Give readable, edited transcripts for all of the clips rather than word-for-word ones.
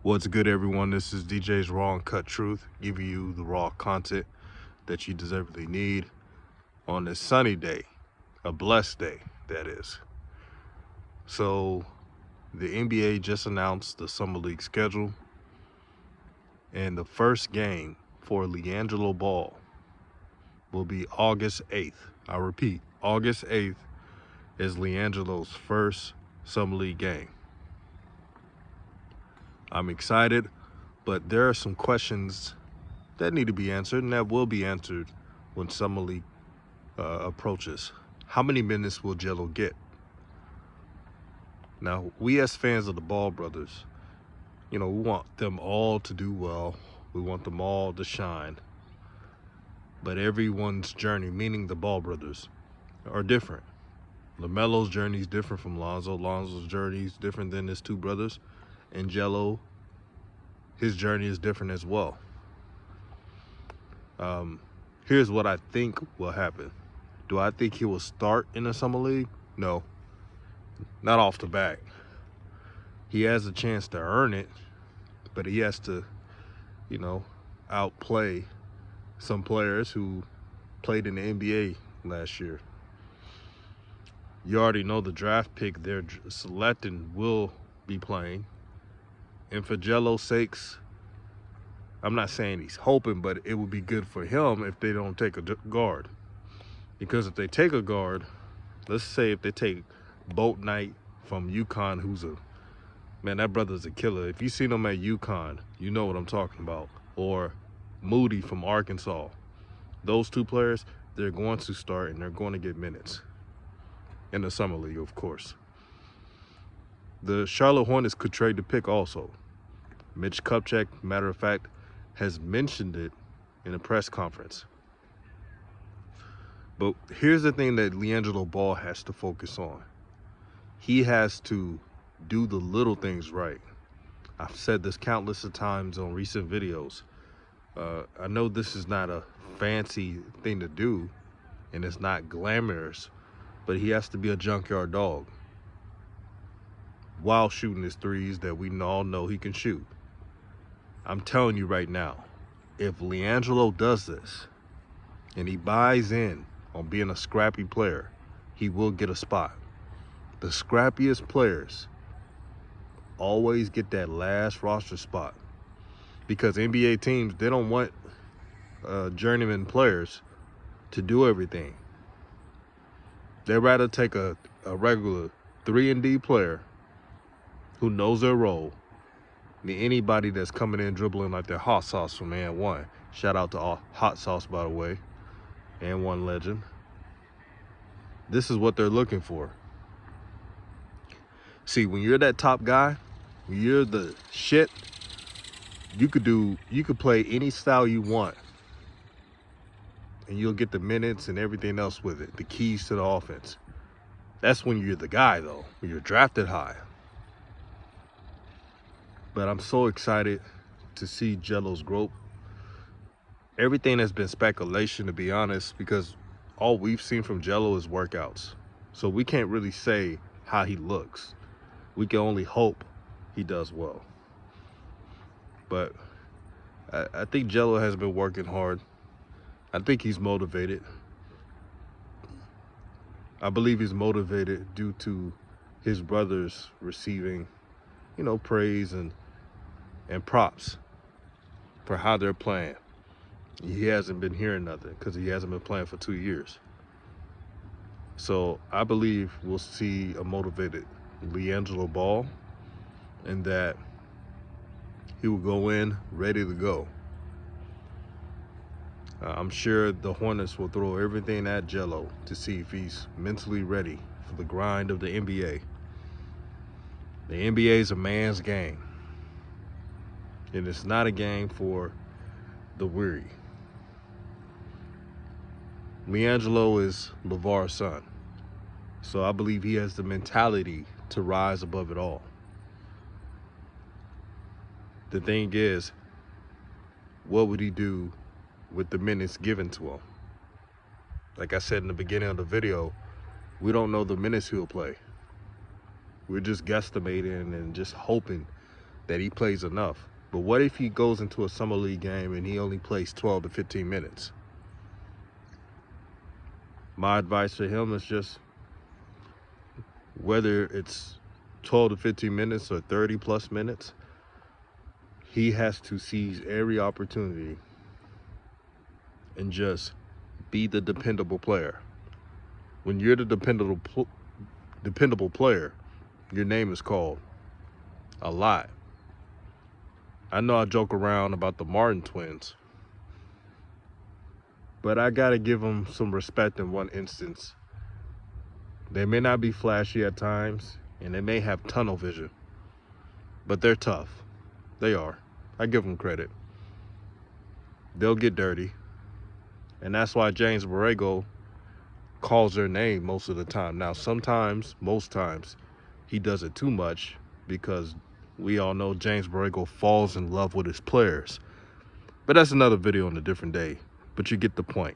What's good, everyone? This is DJ's Raw and Cut Truth, giving you the raw content that you deservedly need on this sunny day, a blessed day, that is. So, the NBA just announced the Summer League schedule, and the first game for LIANGELO'S Ball will be August 8th. I repeat, August 8th is LIANGELO'S first Summer League game. I'm excited, but there are some questions that need to be answered, and that will be answered when Summer League approaches. How many minutes will Gelo get? Now, we as fans of the Ball brothers, we want them all to do well. We want them all to shine. But everyone's journey, meaning the Ball brothers, are different. LaMelo's journey is different from Lonzo. Lonzo's journey is different than his two brothers. And Gelo, his journey is different as well. Here's what I think will happen. Do I think he will start in the Summer League? No, not off the bat. He has a chance to earn it, but he has to, outplay some players who played in the NBA last year. You already know the draft pick they're selecting will be playing. And for Gelo's sakes, I'm not saying he's hoping, but it would be good for him if they don't take a guard. Because if they take a guard, let's say if they take Boat Knight from UConn, that brother's a killer. If you seen him at UConn, you know what I'm talking about. Or Moody from Arkansas. Those two players, they're going to start and they're going to get minutes. In the Summer League, of course. The Charlotte Hornets could trade the pick also. Mitch Kupchak, matter of fact, has mentioned it in a press conference. But here's the thing that LiAngelo Ball has to focus on. He has to do the little things right. I've said this countless of times on recent videos. I know this is not a fancy thing to do, and it's not glamorous, but he has to be a junkyard dog while shooting his threes that we all know he can shoot. I'm telling you right now, if LiAngelo does this and he buys in on being a scrappy player, he will get a spot. The scrappiest players always get that last roster spot because NBA teams, they don't want journeyman players to do everything. They'd rather take a regular 3-and-D player who knows their role than anybody that's coming in dribbling like they're hot sauce from and one. Shout out to Hot Sauce, by the way, and one legend. This is what they're looking for. See, when you're that top guy, when you're the shit, you could play any style you want. And you'll get the minutes and everything else with it, the keys to the offense. That's when you're the guy, though, when you're drafted high. But I'm so excited to see Gelo's growth. Everything has been speculation, to be honest, because all we've seen from Gelo is workouts. So we can't really say how he looks. We can only hope he does well. But I think Gelo has been working hard. I think he's motivated. I believe he's motivated due to his brothers receiving, praise and props for how they're playing. He hasn't been hearing nothing because he hasn't been playing for 2 years. So I believe we'll see a motivated LiAngelo Ball, and that he will go in ready to go. I'm sure the Hornets will throw everything at Gelo to see if he's mentally ready for the grind of the NBA. The NBA is a man's game, and it's not a game for the weary. LiAngelo is LeVar's son, so I believe he has the mentality to rise above it all. The thing is, what would he do with the minutes given to him? Like I said in the beginning of the video, we don't know the minutes he'll play. We're just guesstimating and just hoping that he plays enough. But what if he goes into a summer league game and he only plays 12 to 15 minutes? My advice for him is just, whether it's 12 to 15 minutes or 30 plus minutes, he has to seize every opportunity and just be the dependable player. When you're the dependable player, your name is called a lot. I know I joke around about the Martin twins, but I gotta give them some respect in one instance. They may not be flashy at times, and they may have tunnel vision, but they're tough. They are. I give them credit. They'll get dirty, and that's why James Borrego calls their name most of the time. Now, most times, he does it too much, because we all know James Borrego falls in love with his players. But that's another video on a different day. But you get the point.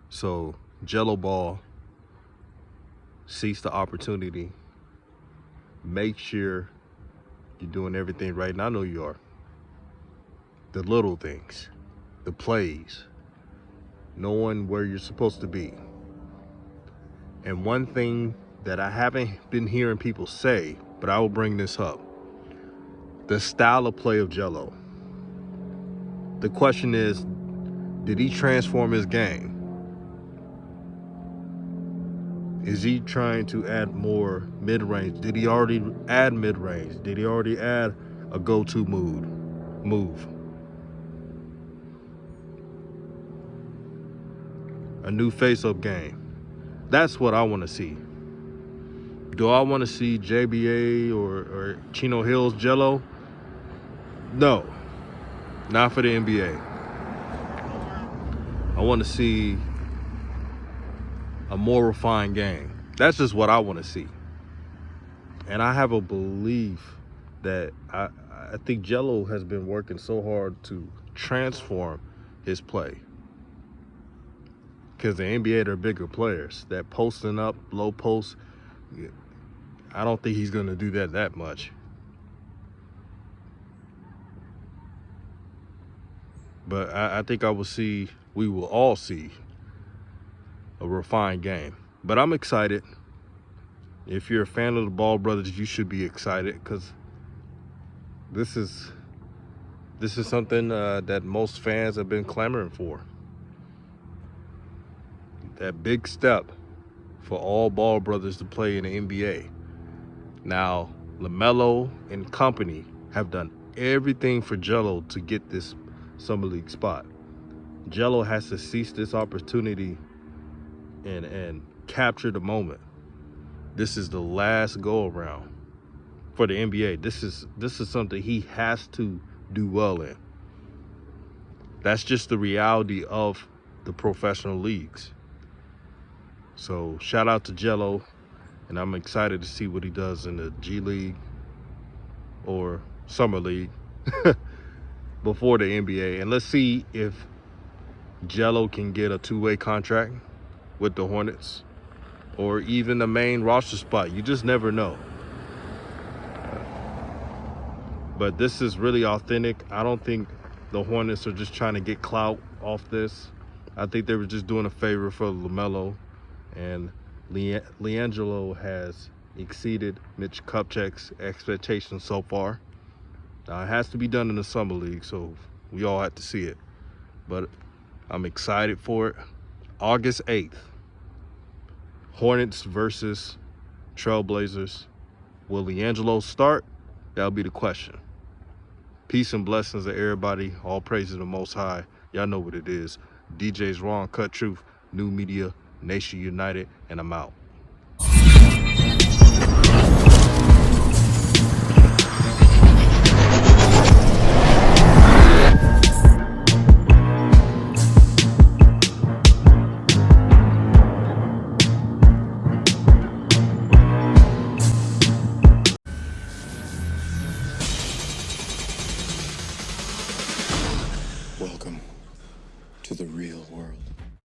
So, Jello Ball, seize the opportunity. Make sure you're doing everything right. And I know you are. The little things, the plays, knowing where you're supposed to be. And one thing that I haven't been hearing people say, but I will bring this up: the style of play of Jello. The question is, did he transform his game? Is he trying to add more mid-range? Did he already add mid-range? Did he already add a go-to move? A new face-up game. That's what I want to see. Do I want to see JBA or Chino Hills Jello? No, not for the NBA. I want to see a more refined game. That's just what I want to see. And I have a belief that I think Jello has been working so hard to transform his play. Because the NBA, they're bigger players. That posting up, low post, I don't think he's going to do that much. But I think we will all see a refined game. But I'm excited. If you're a fan of the Ball brothers, you should be excited, because this is something that most fans have been clamoring for. That big step for all Ball brothers to play in the NBA. Now, LaMelo and company have done everything for Jello to get this summer league spot. Jello has to seize this opportunity and capture the moment. This is the last go around for the NBA. This is something he has to do well in. That's just the reality of the professional leagues. So shout out to Jello, and I'm excited to see what he does in the G League or Summer League before the NBA. And let's see if Jello can get a two-way contract with the Hornets, or even the main roster spot. You just never know. But this is really authentic. I don't think the Hornets are just trying to get clout off this. I think they were just doing a favor for LaMelo. And LiAngelo has exceeded Mitch Kupchak's expectations so far. Now, it has to be done in the Summer League, so we all have to see it. But I'm excited for it. August 8th, Hornets versus Trailblazers. Will LiAngelo start? That'll be the question. Peace and blessings to everybody. All praise to the Most High. Y'all know what it is. DJ's Wrong, Cut Truth, New Media, Nation United, and I'm out. Welcome to the real world.